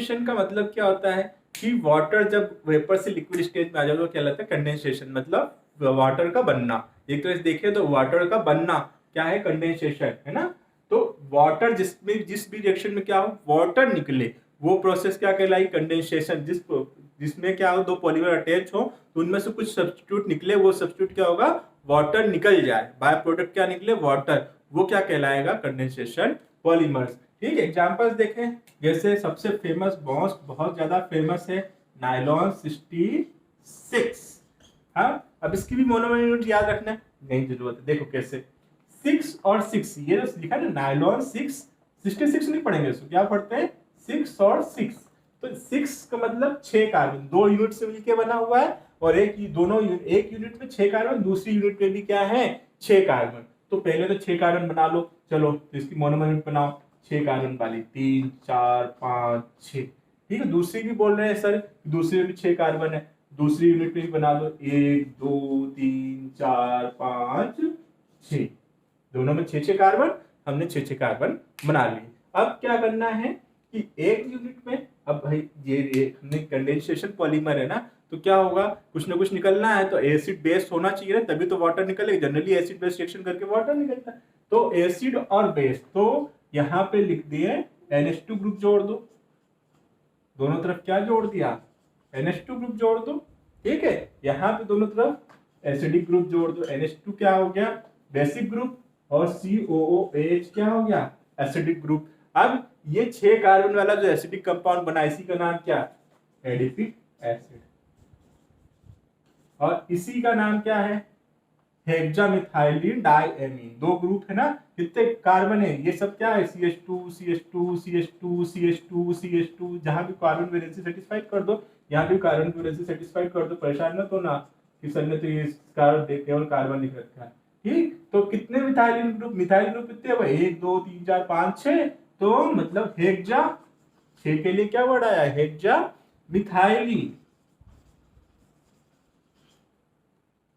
Condensation का मतलब क्या होता है कि वाटर जब वेपर से लिक्विड स्टेज में आ जाए तो क्या लगता है कंडेंसेशन, मतलब वाटर का बनना। एक तरह से देखें तो वाटर का बनना क्या है, कंडेंसेशन है ना। तो वाटर जिसमें जिस भी रिएक्शन में क्या हो वाटर निकले वो प्रोसेस क्या कहलाई, कंडेंसेशन। जिसमें क्या हो दो पॉलीमर अटैच हो तो उनमें से कुछ सब्स्टिट्यूट निकले, वो सब्स्टिट्यूट क्या होगा, वाटर निकल जाए, बाय प्रोडक्ट क्या निकले, वाटर, वो क्या कहलाएगा, कंडेंसेशन पॉलीमर्स। ठीक है, एग्जांपल्स देखें, जैसे सबसे फेमस बहुत ज्यादा फेमस है नायलॉन 66। हाँ, अब इसकी भी मोनोमर यूनिट याद रखना नहीं जरूरत है, देखो कैसे 6 और 6, ये जो लिखा है ना नायलॉन 66 नहीं पढ़ेंगे इसको, क्या पढ़ते हैं 6 और 6। तो 6 का मतलब 6 कार्बन, 2 यूनिट से मिलकर बना हुआ है, और एक यूनिट में 6 कार्बन, दूसरी यूनिट में भी क्या है 6 कार्बन। तो पहले तो 6 कार्बन बना लो, चलो तो इसकी मोनोमर यूनिट बनाओ, 6 कार्बन वाली 3 4 5 6। ठीक है, दूसरी भी बोल रहे हैं सर, दूसरी में भी 6 कार्बन है, दूसरी यूनिट में भी बना दो, 1 2 3 4 5 6, दोनों में 6 कार्बन, हमने 6 कार्बन बना लिए। अब क्या करना है कि एक यूनिट में, अब भाई ये हमने कंडेंसेशन पॉलीमर है ना, तो क्या होगा, कुछ ना कुछ निकलना है, तो एसिड बेस होना चाहिए ना, तभी तो वाटर निकलेगा, जनरली एसिड बेस रिएक्शन करके वाटर निकलता है। तो एसिड और बेस, तो यहाँ पे लिख दिए NH2 ग्रुप जोड़ दो, दोनों तरफ क्या जोड़ दिया, NH2 ग्रुप जोड़ दो। ठीक है, यहाँ पे दोनों तरफ एसिडिक ग्रुप जोड़ दो, NH2 क्या हो गया बेसिक ग्रुप, और COOH क्या हो गया एसिडिक ग्रुप। अब ये 6 कार्बन वाला जो एसिडिक कंपाउंड बना, इसी का नाम क्या, एडिपिक एसिड, और इसी का नाम क्या है, हेक्सामिथाइलिन डाइएमीन। 2 ग्रुप है ना, कितने कार्बन है, ये सब क्या है CH2 CH2 CH2 CH2 CH2, जहां भी कार्बन वैलेंसी सेटिस्फाइड कर दो, यहाँ भी कार्बन वैलेंसी सेटिस्फाइड कर दो, परेशान ना तो ना कि सर ने तो ये केवल कार्बन लिख रखा है। ठीक, तो कितने मिथाइलिन ग्रुप, मिथाइल ग्रुप कितने भाई 1 2 3 4 5 6, तो मतलब हेक्सा, 6 के लिए क्या वर्ड आया, हेक्सा मिथाइलिन,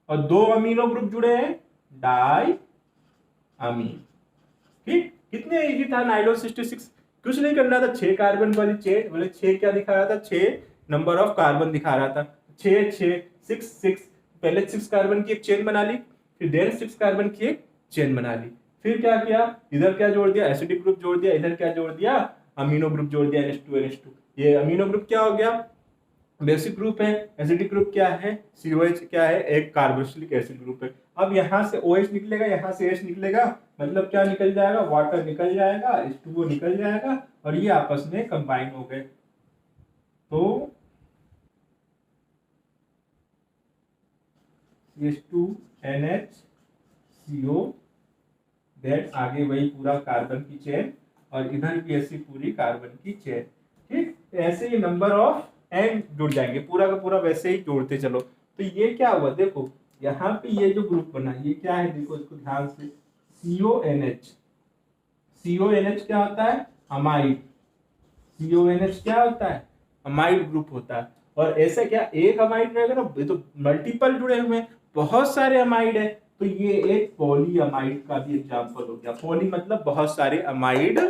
और 2 अमीनो ग्रुप जुड़े हैं डाई अमीन। ठीक, कितने इजी था नाइलोन 66, कुछ नहीं करना था, 6 कार्बन वाली चेन, बोले 6 क्या दिखा रहा था, 6 नंबर ऑफ कार्बन दिखा रहा था, 6 6 6 6, पहले 6 कार्बन की एक चेन बना ली, फिर देन 6 कार्बन की एक चेन बना ली, फिर क्या किया, इधर क्या जोड़ दिया एसिडिक ग्रुप जोड़ दिया, इधर क्या जोड़ दिया अमीनो ग्रुप जोड़ दिया NH2 ये अमीनो ग्रुप क्या हो गया बेसिक ग्रुप है, एसिडिक ग्रुप क्या है COH क्या है एक कार्बोक्सिलिक एसिड ग्रुप है। अब यहाँ से OH निकलेगा, यहाँ से H निकलेगा, मतलब क्या निकल जाएगा, वाटर निकल जाएगा, H2O निकल जाएगा, और ये आपस में कंबाइन हो गए। तो H2NH CO, दैट आगे वही पूरा कार्बन की चेन, और इधर भी ऐसी पूरी कार्बन की चेन। ठीक, ऐसे ही नंबर ऑफ एंड जुड़ जाएंगे, पूरा का पूरा वैसे ही जोड़ते चलो। तो ये क्या हुआ, देखो यहाँ पे ये जो ग्रुप बना ये क्या है, देखो इसको ध्यान से, CONH। CONH क्या होता है, अमाइड। CONH क्या होता है, अमाइड ग्रुप होता है। और ऐसा क्या एक अमाइड रहेगा ना, ये तो मल्टीपल जुड़े हुए हैं, बहुत सारे अमाइड है, तो ये एक पॉली अमाइड का भी एग्जांपल हो गया। पॉली मतलब बहुत सारे अमाइड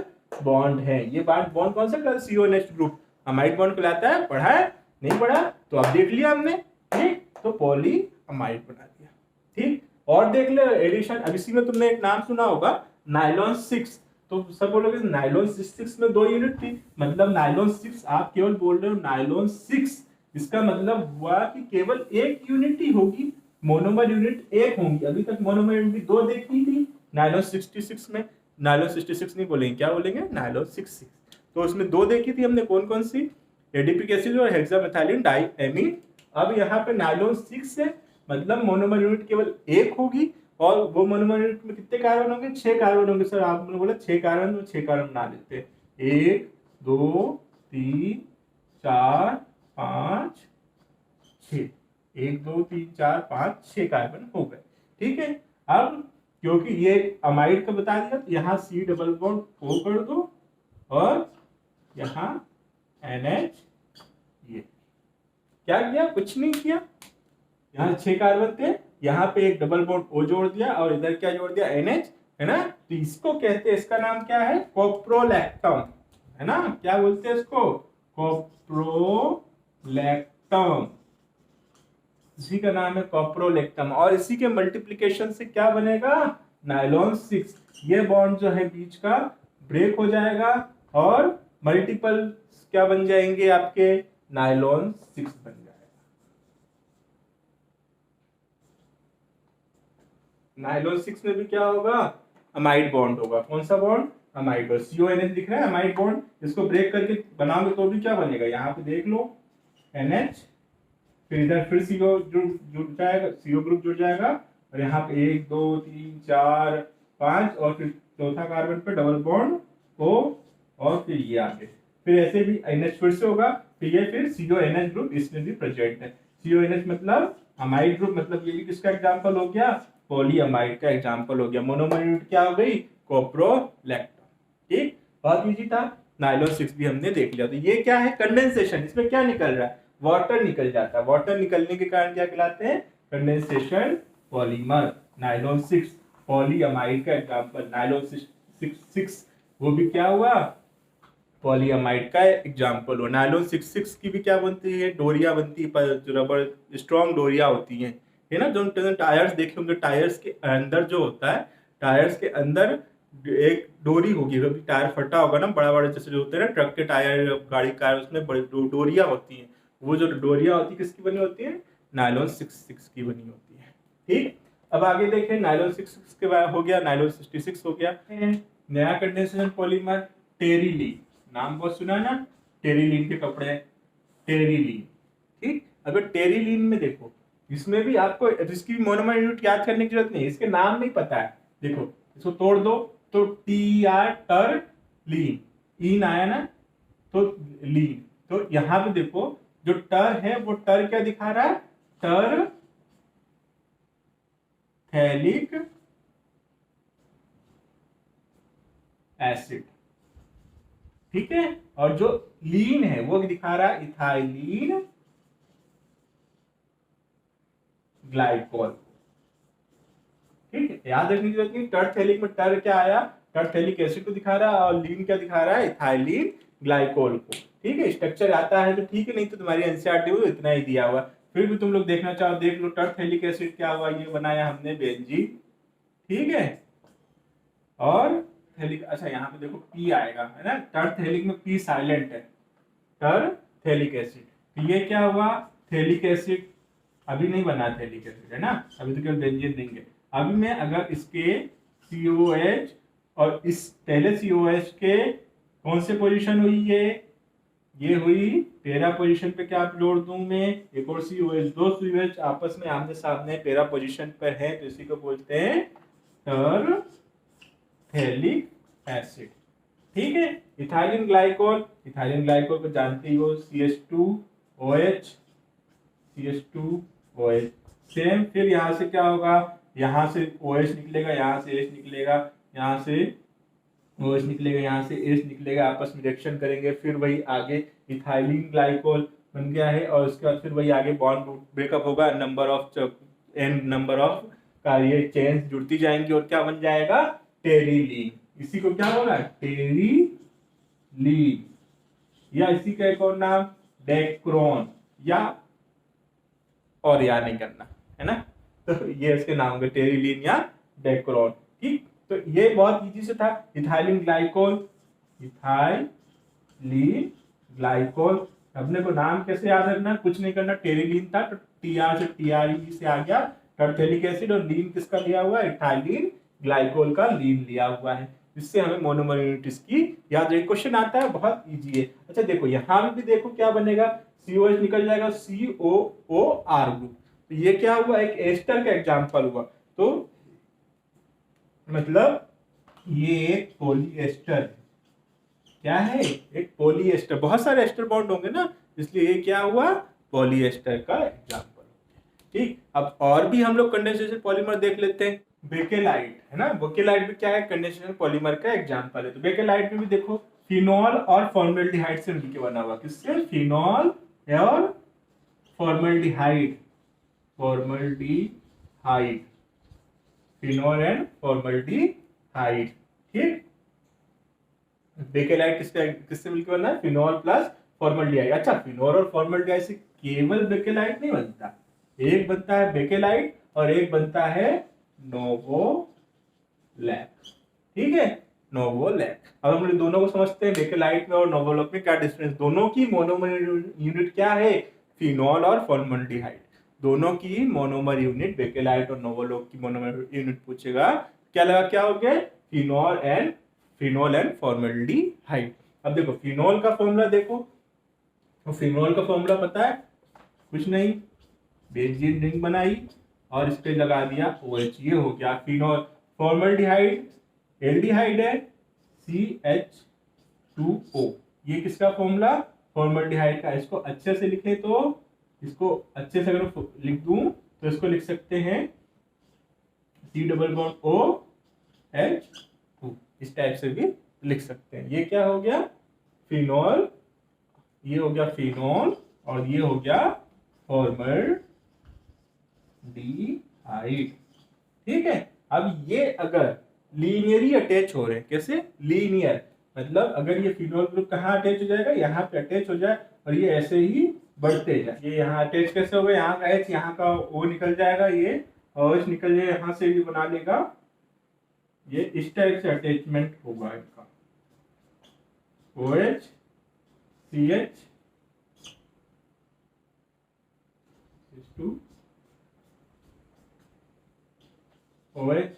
बॉन्ड है, ये बॉन्ड कौन सा CONH ग्रुप अमाइड बॉन्ड कहलाता है, पढ़ा है नहीं पढ़ा, तो अब देख लिया हमने। ठीक, तो पॉली अमाइड बना दिया। ठीक, और देख ले एडिशन, अब इसी में तुमने एक नाम सुना होगा नायलॉन 6, तो सब बोलोगे नायलॉन 6 में 2 यूनिट थी, मतलब नायलॉन 6, आप केवल बोल रहे हो नायलॉन 6, इसका मतलब हुआ कि केवल एक यूनिट ही होगी, मोनोमर यूनिट एक होंगी। अभी तक मोनोमर यूनिट 2 देखी थी नायलॉन 66 में, नायलॉन 66 नहीं बोलेंगे, क्या बोलेंगे नायलॉन 66। तो उसमें 2 देखी थी हमने, कौन कौन सी, एडिपिक एसिड और हेक्सामेथाइलिन डाइएमीन। अब यहाँ पे नायलॉन 6 है, मतलब मोनोमर यूनिट केवल एक होगी, और वो मोनोमर यूनिट में कितने कार्बन होंगे, 6 कार्बन होंगे। सर आपने बोला 6 कार्बन, तो 6 कार्बन बना लेते हैं, 1 2 3 4 5 6, 1 2 3 4 5 6 कार्बन हो गए। ठीक है, अब क्योंकि ये अमाइड का बता दिया, तो यहाँ C डबल बॉन्ड O कर दो, और यहाँ NH, ये क्या किया, कुछ नहीं किया, यहाँ 6 कार्बन थे, यहाँ पे एक डबल बॉन्ड O जोड़ दिया, और इधर क्या जोड़ दिया NH, है ना। तो इसको कहते हैं, इसका नाम क्या है, कोप्रोलैक्टम, है ना, क्या बोलते हैं इसको, कोप्रोलैक्टम, इसी का नाम है कोप्रोलैक्टम। और इसी के मल्टीप्लिकेशन से क्या बनेगा, नायलॉन 6। ये बॉन्ड जो है बीच का ब्रेक हो जाएगा और मल्टीपल क्या बन जाएंगे आपके, नायलॉन 6 बन जाएगा। नायलॉन 6 में भी क्या होगा, अमाइड बॉन्ड होगा। कौन सा बॉन्ड, अमाइड बॉन्ड। CONH दिख रहा है, अमाइड बॉन्ड। इसको ब्रेक करके बनाओगे तो भी क्या बनेगा, यहाँ पे देख लो NH, फिर इधर फिर CO जुड़ जाएगा, CO ग्रुप जुड़ जाएगा, और यहाँ पे 1 2 3 4 5 और फिर चौथा कार्बन पे डबल बॉन्ड O, और फिर ये आगे फिर ऐसे भी NH फिर से होगा, फिर ये फिर CONH ग्रुप इसमें भी प्रेजेंट है। CONH मतलब अमाइड ग्रुप, मतलब ये भी किसका एग्जांपल हो गया, पॉलीअमाइड का एग्जांपल हो गया। मोनोमर यूनिट क्या हो गई, कोप्रोलैक्टम। ठीक, बहुत इजी था। नायलॉन 6 भी हमने देख लिया। तो ये क्या है, कंडेंसेशन। इसमें क्या निकल रहा है, वाटर निकल जाता है। वाटर निकलने के कारण क्या कहलाते हैं, कंडेंसेशन पॉलीमर। नायलॉन 6 पॉलीअमाइड का एग्जांपल, नायलॉन 6 वो भी क्या हुआ, पॉलीअमाइड का एग्जांपल हो। नायलॉन 6 की भी क्या बनती है, डोरिया बनती है, रबर स्ट्रॉन्ग डोरिया होती है ना। जो टायर्स देखे होंगे, टायर्स के अंदर जो होता है, टायर्स के अंदर एक डोरी होगी। कभी टायर फटा होगा ना, बड़ा बड़ा जैसे जो होते हैं ना ट्रक के टायर, गाड़ी का, उसमें बड़ी डोरिया होती है। वो जो डोरिया होती है किसकी बनी होती है, नायलॉन 6 की बनी होती है। ठीक, अब आगे देखें, नायलॉन 6 के बाद हो गया, नायलॉन 66 हो गया। नया कंडेंसेशन पॉलीमर टेरिलीन, नाम बहुत सुना ना, टेरिलीन के कपड़े, टेरिलीन। ठीक, अगर टेरिलीन में देखो, इसमें भी आपको इसकी मोनोमर यूनिट याद करने की जरूरत नहीं, इसके नाम नहीं पता है। देखो इसको तोड़ दो तो TR टर लीन, इन आया ना, तो लीन। तो यहां पे देखो जो टर है वो टर क्या दिखा रहा है, टर थैलिक एसिड। ठीक है, और जो लीन है वो दिखा रहा है इथाइलिन ग्लाइकोल। ठीक है, याद रखने की जरूरत नहीं। टर्थेलिक में टर क्या आया, टर्थेलिक एसिड को दिखा रहा है, और लीन क्या दिखा रहा है, इथाइलिन ग्लाइकोल को। ठीक है, स्ट्रक्चर आता है तो ठीक है, नहीं तो तुम्हारी एनसीईआरटी में इतना ही दिया हुआ। फिर भी तुम लोग देखना चाहो देख लो, टर्थेलिक एसिड क्या हुआ, ये बनाया हमने बेंजीन। ठीक है, और थैलिक, अच्छा यहाँ पे देखो P आएगा, है ना, टर्थेलिक में P साइलेंट है, टर्थेलिक एसिड। तो ये क्या हुआ, थैलिक एसिड। अभी नहीं बना थैलिक एसिड, है ना, अभी तो केवल बेंजीन देंगे। अभी मैं अगर इसके COH और इस पहले COH के कौन से पोजीशन हुई ये हुई 13 पोजीशन पे, क्या जोड़ दूं मैं, एक और COH, दो COH आपस में आमने सामने 13 पोजीशन पर है, तो इसी को बोलते हैं टर्थेलिक एसिड। ठीक है, इथाइलिन ग्लाइकोल, इथाइलिन ग्लाइकोल को जानते ही हो, CH2OH, CH2OH। सेम, फिर यहाँ से क्या होगा, यहाँ से OH निकलेगा, यहाँ से H निकलेगा, यहाँ से OH निकलेगा, यहाँ से H निकलेगा, आपस में रिएक्शन करेंगे, फिर वही आगे इथाइलिन ग्लाइकोल बन गया है, और उसके बाद फिर वही आगे बॉन्ड ब्रेकअप होगा, नंबर ऑफ का ये चेन्स जुड़ती जाएंगी, और क्या बन जाएगा, टेरिलीन। इसी को क्या होगा, टेरिलीन, या इसी का एक और नाम डेक्रोन, या और याद नहीं करना, है ना, तो ये इसके नाम होंगे, टेरिलीन या डेक्रोन। ठीक, तो ये बहुत इजी से था। इथाइलिन ग्लाइकोल, इथाइलिन ग्लाइकोल, अपने को नाम कैसे याद रखना, कुछ नहीं करना, टेरिलीन था तो TR से TRE से आ गया टर्थेलिक एसिड, और लीन किसका लिया हुआ है, इथाइलिन ग्लाइकोल का लीन लिया हुआ है। इससे हमें मोनोमर यूनिट्स की याद रखिए, क्वेश्चन आता है, बहुत इजी है। अच्छा देखो यहाँ भी देखो क्या बनेगा, COH निकल जाएगा, COOR ग्रुप। तो ये क्या हुआ, एक एस्टर का एग्जांपल हुआ, तो मतलब ये एक पॉलीएस्टर है। क्या है, एक पॉलीएस्टर, बहुत सारे एस्टर बॉन्ड होंगे ना, इसलिए ये क्या हुआ, पॉलीएस्टर का एग्जांपल। ठीक, अब और भी हम लोग कंडेंसेशन पॉलीमर देख लेते हैं। बेकेलाइट, है ना, बेकेलाइट भी क्या है, कंडेंसेशन पॉलीमर का एग्जांपल है। तो बेकेलाइट में भी देखो फिनॉल और फॉर्मल्डिहाइड से मिलकर बना हुआ, किससे, फिनॉल और फॉर्मल्डिहाइड, फिनॉल एंड फॉर्मल्डिहाइड। ठीक, बेकेलाइट किससे मिलकर बना है, फिनॉल प्लस फॉर्मल्डिहाइड। अच्छा, फिनोल और फॉर्मल्डिहाइड से केवल बेकेलाइट नहीं बनता, एक बनता है बेकेलाइट और एक बनता है नोवोलैक। ठीक है, नोवोलैक। अब हम लोग दोनों को समझते हैं, बेकेलाइट में और नोवोलैक में क्या डिफरेंस, दोनों की मोनोमर यूनिट क्या है, फिनोल और फॉर्मल्डिहाइड। दोनों की मोनोमर यूनिट, बेकेलाइट और नोवोलैक की मोनोमर यूनिट पूछेगा, क्या लगा, क्या हो गया, फिनोल एंड फॉर्मल्डिहाइड। अब देखो फिनोल का फॉर्मूला देखो, तो फिनोल का फॉर्मूला पता है, कुछ नहीं, बेंजीन रिंग बनाई और इस पे लगा दिया OH, ये हो गया फिनोल। फॉर्मल्डिहाइड एल्डिहाइड है, CH2O, ये किसका फॉर्मूला, फॉर्मल्डिहाइड का। इसको अच्छे से लिखे तो, इसको अच्छे से अगर लिख दूं तो इसको लिख सकते हैं C+OH2, इस टाइप से भी लिख सकते हैं। ये क्या हो गया, फिनोल, ये हो गया फिनोल और ये हो गया फॉर्मल्डिहाइड। ठीक है, अब ये अगर लीनियरली अटैच हो रहे हैं, कैसे, लीनियर, मतलब अगर ये फिनोल ग्रुप कहाँ अटैच हो जाएगा, यहाँ पे अटैच हो जाए और ये ऐसे ही बढ़ते जाए। ये यहाँ अटैच कैसे हो गए, यहाँ का H, यहाँ का O निकल जाएगा, ये OH निकल जाए, यहाँ से भी बना लेगा, ये इस टाइप से अटैचमेंट होगा इनका, OH CH2 OH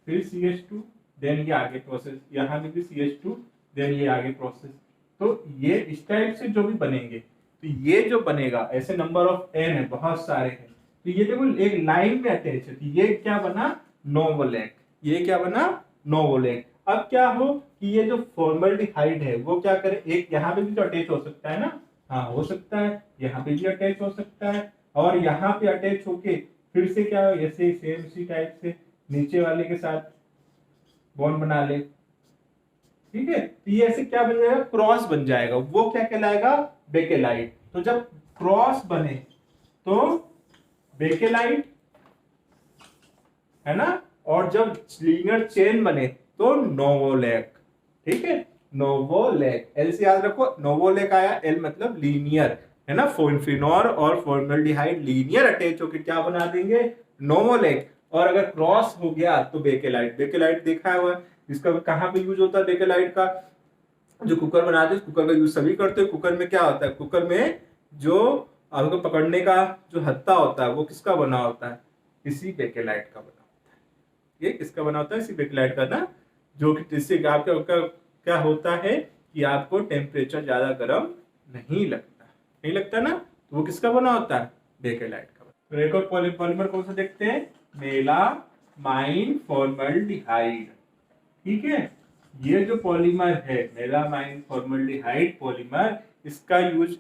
फिर CH2, देन ये आगे प्रोसेस, यहाँ पे भी CH2, देन ये आगे प्रोसेस। तो ये इस टाइप से जो भी बनेंगे, तो ये जो बनेगा ऐसे नंबर ऑफ n है, बहुत सारे हैं, तो ये देखो एक लाइन में अटैच है, तो ये क्या बना, नोवोलैक। ये क्या बना, नोवोलैक। अब क्या हो कि ये जो फॉर्मल्डिहाइड है वो क्या करे, एक यहाँ पे भी तो अटैच हो सकता है ना, हाँ हो सकता है, यहाँ पे भी अटैच हो सकता है, और यहाँ पे अटैच होके फिर से क्या, ऐसे सेम इसी टाइप से नीचे वाले के साथ बॉन्ड बना ले। ठीक है, तो ये ऐसे क्या बन जाएगा, क्रॉस बन जाएगा, वो क्या कहलाएगा, बेकेलाइट। तो जब क्रॉस बने तो बेकेलाइट है ना, और जब लीनियर चेन बने तो नोवोलैक। ठीक है, नोवोलैक, एल से याद रखो, नोवोलैक आया, एल मतलब लीनियर, है ना, फिनोल और फॉर्मल्डिहाइड लीनियर अटैच होकर क्या बना देंगे, नोवोलैक। और अगर क्रॉस हो गया तो बेकेलाइट। बेकेलाइट देखा हुआ है, इसका कहाँ पे यूज होता है बेकेलाइट का, जो कुकर बनाते हैं, कुकर का यूज सभी करते हैं। कुकर में क्या होता है, कुकर में जो आपको पकड़ने का जो हत्था होता है वो किसका बना होता है, इसी बेकेलाइट का बना होता है। ये किसका बना होता है, इसी बेकेलाइट का ना, जो कि जिससे आपका क्या होता है कि आपको टेम्परेचर ज्यादा गर्म नहीं लगता ना, तो वो किसका बना होता है, बेकेलाइट का। तो एक और पॉलीमर कौन सा देखते हैं, मेलामाइन फॉर्मल्डिहाइड। ठीक है, ये जो पॉलीमर है मेलामाइन फॉर्मल्डिहाइड पॉलीमर, इसका यूज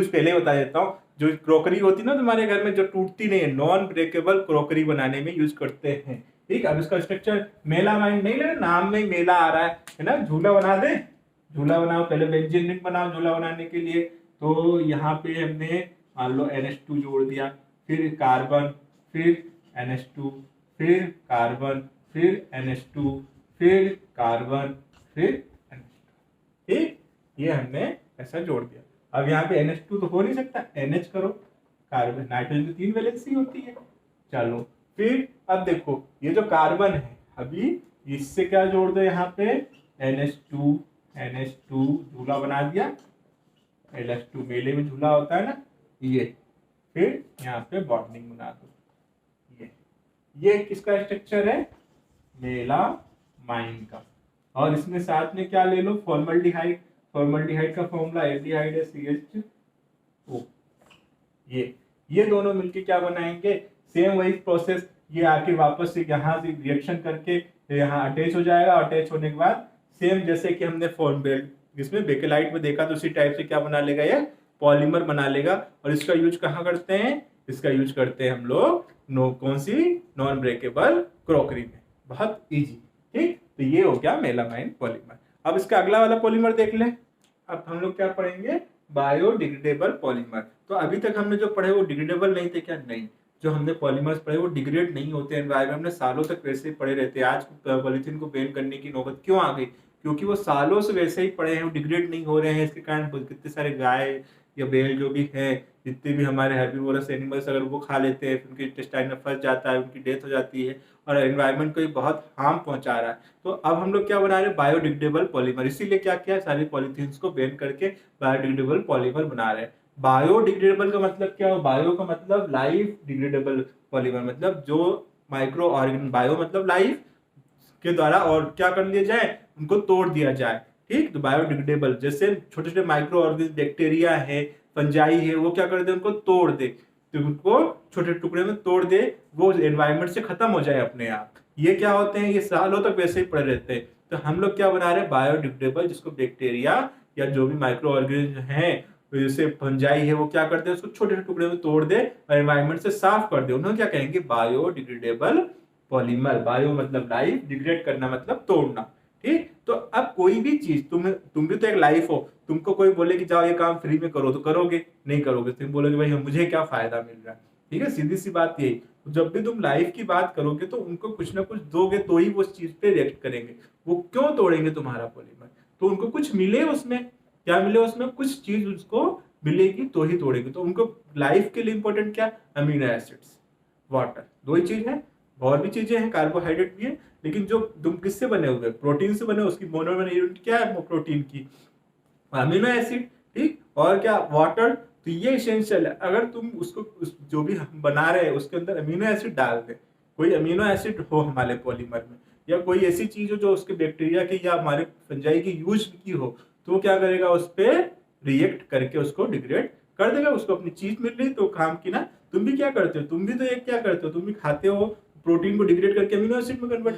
पहले बता देता हूँ। जो क्रोकरी होती है ना तुम्हारे घर में, जो टूटती नहीं है, नॉन ब्रेकेबल क्रोकरी बनाने में यूज करते हैं। ठीक, अब इसका स्ट्रक्चर मेलामाइन नहीं ले, नाम में मेला आ रहा है ना, झूला बना दे, झूला बनाओ, पहले बेंजीन रिंग बनाओ झूला बनाने के लिए। तो यहाँ पे हमने मान लो NH2 जोड़ दिया, फिर कार्बन, फिर NH2, फिर कार्बन, फिर NH2, फिर कार्बन, फिर NH2। ठीक, ये हमने ऐसा जोड़ दिया। अब यहाँ पे NH2 तो हो नहीं सकता, NH करो, कार्बन, नाइट्रोजन की 3 वैलेंसी होती है। चलो फिर अब देखो ये जो कार्बन है, अभी इससे क्या जोड़ दो, यहाँ पे NH2 झूला बना दिया, LH2 मेले में झूला होता है ना ये, फिर यहाँ पे बॉन्डिंग बना दो। ये किसका स्ट्रक्चर है, मेलामाइन का। और इसमें साथ में क्या ले लो, फॉर्मल्डिहाइड। फॉर्मल्डिहाइड का फॉर्मूला एल्डिहाइड है, CH2O। ये दोनों मिलके क्या बनाएंगे, सेम वही प्रोसेस, ये आके वापस से यहाँ से रिएक्शन करके यहाँ अटैच हो जाएगा। अटैच होने के बाद सेम जैसे कि हमने फॉर्मबेल्ट जिसमें बेकेलाइट में देखा, तो उसी टाइप से क्या बना लेगा, ये पॉलीमर बना लेगा। और इसका यूज कहाँ करते हैं, इसका यूज करते हैं हम लोग कौन सी, नॉन ब्रेकेबल क्रोकरी में, बहुत इजी। ठीक, तो ये हो गया मेलामाइन पॉलीमर। अब इसका अगला वाला पॉलीमर देख ले। अब हम लोग क्या पढ़ेंगे, बायोडिग्रेडेबल पॉलीमर। तो अभी तक हमने जो पढ़े वो डिग्रेडेबल नहीं थे क्या, नहीं, जो हमने पॉलीमर्स पढ़े वो डिग्रेड नहीं होते एनवायरमेंट में, सालों तक वैसे ही पड़े रहते हैं। आज पॉलीथीन को बैन करने की नौबत क्यों आ गई, क्योंकि वो सालों से वैसे ही पड़े हैं, वो डिग्रेड नहीं हो रहे हैं। इसके कारण कितने सारे गाय या बैल जो भी है, जितने भी हमारे हेर्बीवोरस एनिमल्स, अगर वो खा लेते हैं, उनके इंटेस्टाइन में फंस जाता है, उनकी डेथ हो जाती है और एनवायरनमेंट को ये बहुत हार्म पहुंचा रहा है। तो अब हम लोग क्या बना रहे हैं, बायोडिग्रेडेबल पॉलीमर। इसीलिए क्या किया, सारी पॉलीथीन्स को बैन करके बायोडिग्रेडेबल पॉलीमर बना रहे हैं। बायोडिग्रेडेबल का मतलब क्या हो, बायो का मतलब लाइफ, डिग्रेडेबल पॉलीमर मतलब जो माइक्रो ऑर्गेन, बायो मतलब लाइफ के द्वारा और क्या कर लिया जाए, उनको तोड़ दिया जाए। ठीक, तो बायोडिग्रेडेबल जैसे छोटे छोटे माइक्रो ऑर्गेनिज्म, बैक्टीरिया है, फंजाई है, वो क्या कर दे, उनको तोड़ दे, तो उनको छोटे टुकड़े में तोड़ दे, वो एनवायरमेंट से खत्म हो जाए अपने आप। ये क्या होते हैं, ये सालों तक वैसे ही पड़े रहते हैं। तो हम लोग क्या बना रहे हैं, बायोडिग्रेडेबल, जिसको बैक्टीरिया या जो भी माइक्रो ऑर्गेनिज्म है, जैसे फंजाई है, वो क्या करते हैं, उसको छोटे छोटे टुकड़े में तोड़ दे और एनवायरमेंट से साफ कर दे, उन्हें क्या कहेंगे, बायोडिग्रेडेबल पॉलीमर। बायो मतलब लाइफ, डिग्रेड करना मतलब तोड़ना। ठीक, तो अब कोई भी चीज, तुम भी तो एक लाइफ हो, तुमको कोई बोले कि जाओ ये काम फ्री में करो, तो करोगे नहीं? करोगे, तुम बोलोगे भाई मुझे क्या फायदा मिल रहा है। ठीक है, सीधी सी बात यही। तो जब भी तुम लाइफ की बात करोगे तो उनको कुछ ना कुछ दोगे तो ही वो उस चीज पे रिएक्ट करेंगे। वो क्यों तोड़ेंगे तुम्हारा पॉलीमर? तो उनको कुछ मिले उसमें, क्या मिले उसमें, कुछ चीज उसको मिलेगी तो ही तोड़ेंगे। तो उनको लाइफ के लिए इंपॉर्टेंट क्या, अमीनो एसिड्स, वाटर, दो ही चीज है। और भी चीजें हैं, कार्बोहाइड्रेट भी है, लेकिन जो तुम किससे बने हुए, प्रोटीन से बने, उसकी मोनोमर यूनिट क्या है, प्रोटीन की, अमीनो एसिड। ठीक, और क्या, वाटर। तो ये एसेंशियल है। अगर तुम जो भी हम बना रहे हैं उसके अंदर अमीनो एसिड डाल दे, कोई अमीनो एसिड हो हमारे पॉलीमर में, या कोई ऐसी चीज हो जो उसके बैक्टीरिया की या हमारे फंजाई की यूज की हो, तो वो क्या करेगा, उस पर रिएक्ट करके उसको डिग्रेड कर देगा। उसको अपनी चीज मिल रही तो काम की ना। तुम भी क्या करते हो, तुम भी तो एक क्या करते हो, तुम भी खाते हो, प्रोटीन को डिग्रेड करके अमीनो एसिड में कन्वर्ट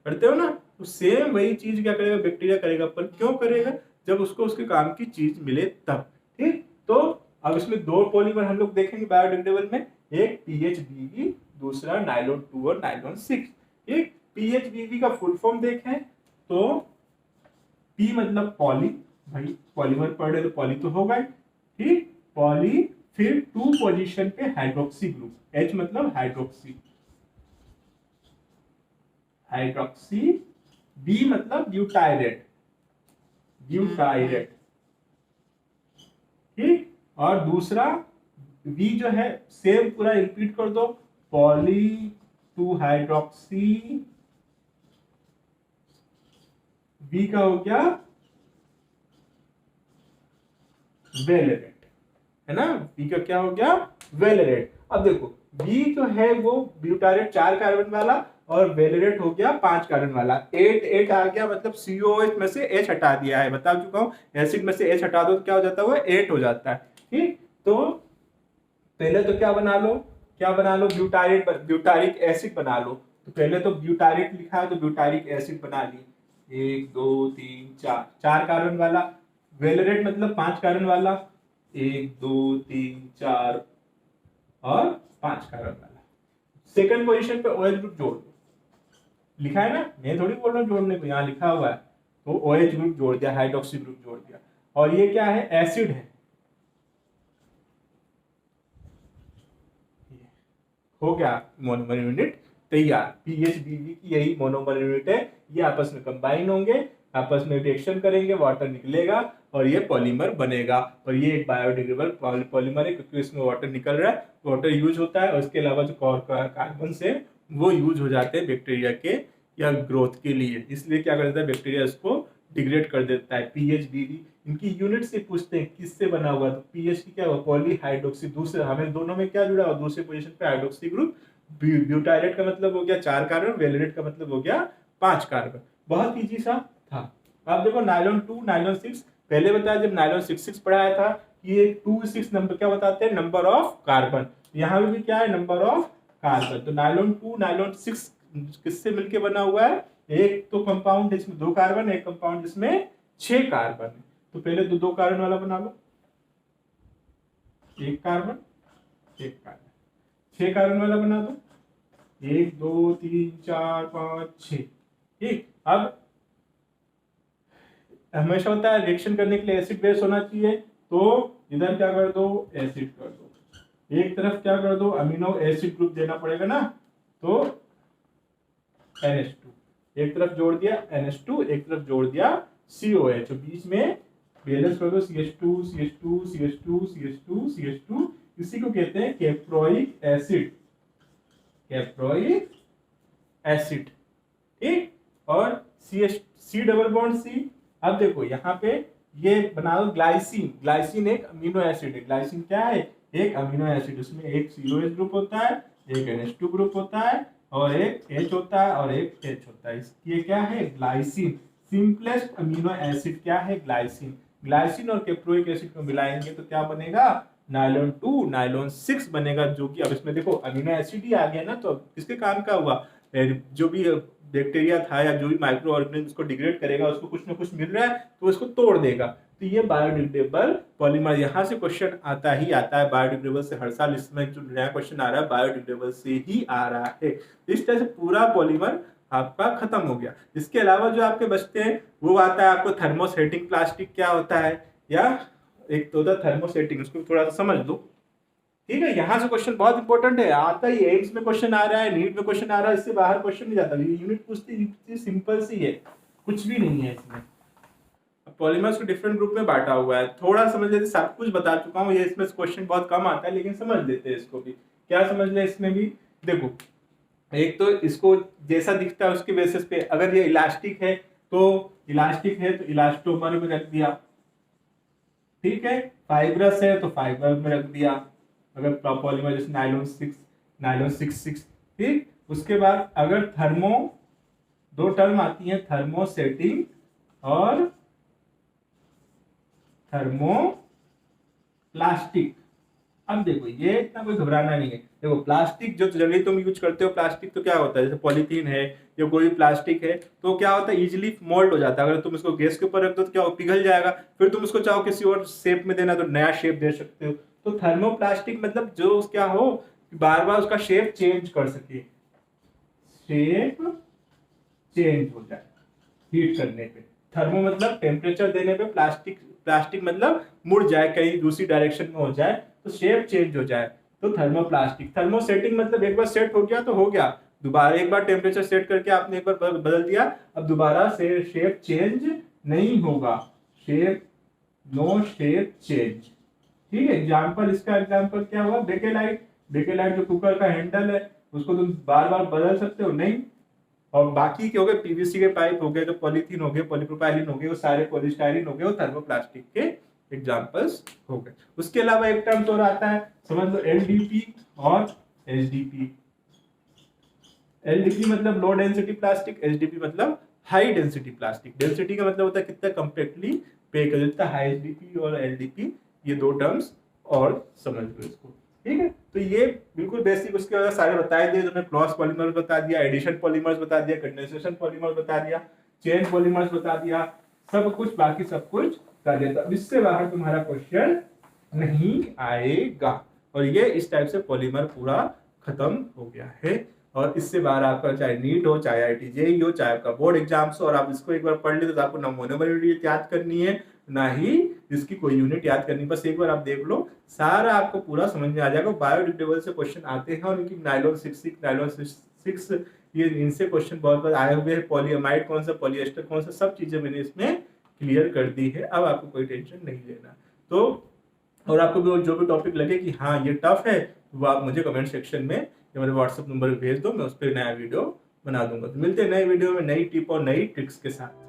करते हो ना। तो सेम वही चीज क्या करेगा, बैक्टीरिया करेगा। पर क्यों करेगा, जब उसको उसके काम की चीज मिले तब। ठीक, तो अब इसमें दो पॉलीमर हम लोग देखेंगे बायोडिग्रेडेबल में, एक पीएचबीवी, दूसरा नायलॉन 2 और नायलॉन 6। ठीक, पीएचबीवी का फुल फॉर्म देखें तो पी मतलब पॉली, भाई पॉलीमर पढ़ रहे तो पॉली तो होगा। ठीक, पॉली, फिर 2 पोजीशन पे हाइड्रोक्सी ग्रुप, H मतलब हाइड्रोक्सी, हाइड्रोक्सी, बी मतलब ब्यूटाइरेट, ब्यूटाइरेट। ठीक, और दूसरा वी जो है, सेम पूरा रिपीट कर दो, पॉली 2 हाइड्रोक्सी, वी का हो गया वेलेरेट, है ना। वी का क्या हो गया, वेलेरेट। अब देखो वी जो है वो ब्यूटारेट 4 कार्बन वाला, और वेलेरेट हो गया 5 कार्बन वाला। 8 आ गया, मतलब COH में से H हटा दिया है, बता चुका हूं। एसिड में से H हटा दो तो क्या हो जाता है, वो 8 हो जाता है। ठीक, तो पहले तो क्या बना लो, क्या बना लो, ब्यूटारिक, ब्यूटारिक एसिड बना लो। तो पहले तो ब्यूटारिक लिखा है तो ब्यूटारिक एसिड बना ली, 1 2 3 4, 4 कार्बन वाला। वेलेरेट मतलब 5 कार्बन वाला, 1 2 3 4 और 5 कार्बन वाला। सेकंड पोजीशन पे OH ग्रुप जोड़ दो, लिखा है ना, मैं थोड़ी बोल रहा हूँ जोड़ने को, यहाँ लिखा हुआ है। तो OH ग्रुप जोड़ दिया, हाइड्रोक्सी ग्रुप जोड़ दिया, और ये क्या है, एसिड है। हो गया मोनोमर यूनिट तैयार। पीएचबीवी की यही मोनोमर यूनिट है। ये आपस में कंबाइन होंगे, आपस में रिएक्शन करेंगे, वाटर निकलेगा और ये पॉलीमर बनेगा। और ये एक बायोडिग्रेडेबल पॉलीमर है, क्योंकि इसमें वाटर निकल रहा है, वाटर यूज होता है, और इसके अलावा जो कार्बन से वो यूज हो जाते हैं बैक्टीरिया के या ग्रोथ के लिए। इसलिए क्या कर देता है, बैक्टीरिया इसको डिग्रेड कर देता है। पीएचबीवी इनकी यूनिट से पूछते हैं किससे बना हुआ, तो पीएच की क्या हुआ, पॉली हाइड्रोक्सी। दूसरे हमें दोनों में क्या जुड़ा हुआ, दूसरे पोजीशन पे हाइड्रोक्सी ग्रुप। ब्यूटाइरेट का मतलब हो गया 4 कार्बन, वेलेरेट का मतलब हो गया 5 कार्बन। बहुत इजी सा था। अब देखो नायलॉन 2 नायलॉन 6, पहले बताया जब नायलॉन 6 पढ़ाया था कि ये 2 6 नंबर क्या बताते हैं, नंबर ऑफ कार्बन। यहाँ भी क्या है, नंबर ऑफ कार्बन। तो नायलॉन 2 नायलॉन 6 किससे मिलके बना हुआ है, एक तो कंपाउंड जिसमें 2 कार्बन, एक कंपाउंड जिसमें 6 कार्बन है। तो पहले तो 2 कार्बन वाला बना लो, 1 कार्बन 1 कार्बन, 6 कार्बन वाला बना दो, 1 2 3 4 5 6। ठीक, अब हमेशा होता है रिएक्शन करने के लिए एसिड बेस होना चाहिए, तो इधर क्या कर दो, एसिड कर दो। एक तरफ क्या कर दो, अमीनो एसिड ग्रुप देना पड़ेगा ना, तो NH2। एक तरफ जोड़ दिया NH2, एक तरफ जोड़ दिया COH, बीच में बैलेंस कर दो CH2 CH2 CH2 CH2 CH2, इसी को कहते हैं कैप्रोइक एसिड, कैप्रोइक एसिड, ठीक। और C डबल बॉन्ड C, अब देखो यहाँ पे ये बना दो ग्लाइसिन, ग्लाइसिन एक अमीनो एसिड है, ग्लाइसिन क्या है, एक अमीनो एसिड, उसमें एक COH ग्रुप होता है, एक NH2 ग्रुप होता है, और एक H होता है, और एक H होता है, ये क्या है, ग्लाइसिन, सिंपलेस्ट अमीनो एसिड क्या है, ग्लाइसिन। ग्लाइसिन और कैप्रोइक एसिड को मिलाएंगे तो क्या बनेगा, नायलॉन 2 नायलॉन 6 बनेगा, जो कि अब इसमें देखो अमीनो एसिड ही आ गया ना, तो अब किसके काम का हुआ, जो भी बैक्टीरिया था या जो भी माइक्रो ऑर्गेनिज्म उसको डिग्रेड करेगा, उसको कुछ ना कुछ मिल रहा है तो उसको तोड़ देगा, तो ये बायोडिग्रेडेबल पॉलीमर, यहाँ से क्वेश्चन आता ही आता है, बायोडिग्रेडेबल से हर साल इसमें जो नया क्वेश्चन आ रहा है बायोडिग्रेडेबल से ही आ रहा है। इस तरह से पूरा पॉलीमर आपका खत्म हो गया। इसके अलावा जो आपके बचते हैं वो आता है आपको थर्मोसेटिंग प्लास्टिक, क्या होता है, या एक तो होता है थर्मोसेटिंग, उसको थोड़ा सा समझ लो, ठीक है। यहाँ से क्वेश्चन बहुत इंपॉर्टेंट है, आता ही एम्स में क्वेश्चन आ रहा है, नीट में क्वेश्चन आ रहा है, इससे बाहर क्वेश्चन नहीं जाता, यूनिट पूछती सिंपल सी है, कुछ भी नहीं है इसमें। पॉलीमर्स को डिफरेंट ग्रुप में बांटा हुआ है, थोड़ा समझ लेते, सब कुछ बता चुका हूँ, ये इसमें क्वेश्चन बहुत कम आता है, लेकिन समझ लेते हैं इसको भी। क्या समझ ले इसमें भी, देखो एक तो इसको जैसा दिखता है उसके बेसिस पे, अगर ये इलास्टिक है तो इलास्टोमर में रख दिया, ठीक है, फाइब्रस है तो फाइबर में रख दिया, अगर पॉलीमर जैसे नायलॉन 6, ठीक। उसके बाद अगर दो टर्म आती है, थर्मोसेटिंग और थर्मोप्लास्टिक। अब देखो ये इतना कोई घबराना नहीं है, देखो प्लास्टिक जो जनरली तुम यूज करते हो, प्लास्टिक तो क्या होता है, जैसे पॉलीथीन है या कोई प्लास्टिक है, तो क्या होता है इजीली मोल्ड हो जाता है, अगर तुम इसको गैस के ऊपर रख दो तो क्या पिघल जाएगा, फिर तुम उसको चाहो किसी और शेप में देना तो नया शेप दे सकते हो। तो थर्मोप्लास्टिक मतलब जो क्या हो, बार बार उसका शेप चेंज कर सके, शेप चेंज हो जाए हीट करने पे, थर्मो मतलब टेम्परेचर देने पे, प्लास्टिक मतलब मुड़ जाए, कहीं दूसरी डायरेक्शन में हो जाए तो शेप चेंज हो जाए, तो थर्मोप्लास्टिक। थर्मोसेटिंग मतलब एक बार सेट हो गया तो हो गया, दोबारा एक बार टेम्परेचर सेट करके आपने एक बार बदल दिया, अब दोबारा से शेप चेंज नहीं होगा, नो शेप चेंज, ठीक है। एग्जाम्पल, इसका एग्जाम्पल क्या हुआ, बेकेलाइट जो कुकर का हैंडल है उसको तुम बार बार बदल सकते हो नहीं, और बाकी के हो गए पीवीसी के पाइप हो गए, जो पॉलीथीन हो गए, पॉलीप्रोपाइलिन हो गए, वो सारे पॉलीस्टाइरिन हो गए, वो थर्मोप्लास्टिक के एग्जांपल्स हो गए। उसके अलावा एक टर्म तो आता है, समझ लो LDP और HDP। LDP मतलब लो डेंसिटी प्लास्टिक, HDP मतलब हाई डेंसिटी प्लास्टिक। डेंसिटी का मतलब होता है कितना कम्पैक्टली पैक कर देता है, HDP और LDP, ये दो टर्म्स और समझ लो इसको, ठीक है। तो ये बिल्कुल बेसिक, उसके बाद सारे बताए दिए, तुमने क्रॉस पॉलीमर बता दिया, एडिशन पॉलीमर्स बता दिया, कंडेंसेशन पॉलीमर बता दिया, चेन पॉलीमर्स बता दिया, सब कुछ बाकी सब कुछ कर दिया। तो इससे बाहर तुम्हारा क्वेश्चन नहीं आएगा, और ये इस टाइप से पॉलीमर पूरा खत्म हो गया है। और इससे बाहर आपका चाहे नीट हो, चाहे IIT JEE हो, चाहे आपका बोर्ड एग्जाम्स हो, और आप इसको एक बार पढ़ ले तो आपको ना मोनोमर याद करनी है, ना ही इसकी कोई यूनिट याद करनी, बस एक बार आप देख लो, सारा आपको पूरा समझ में आ जाएगा। बायोडिग्रेडेबल से क्वेश्चन आते हैं, और इनकी नायलॉन 6 ये इनसे क्वेश्चन बहुत बार आए हुए हैं, पॉलीअमाइड कौन सा, पॉलिएस्टर कौन सा, सब चीजें मैंने इसमें क्लियर कर दी है, अब आपको कोई टेंशन नहीं लेना। तो और आपको जो भी टॉपिक लगे कि हाँ ये टफ है, वो आप मुझे कमेंट सेक्शन में या मेरे व्हाट्सएप नंबर पे भेज दो, मैं उस पर नया वीडियो बना दूंगा। तो मिलते हैं नए वीडियो में नई टिप और नई ट्रिक्स के साथ।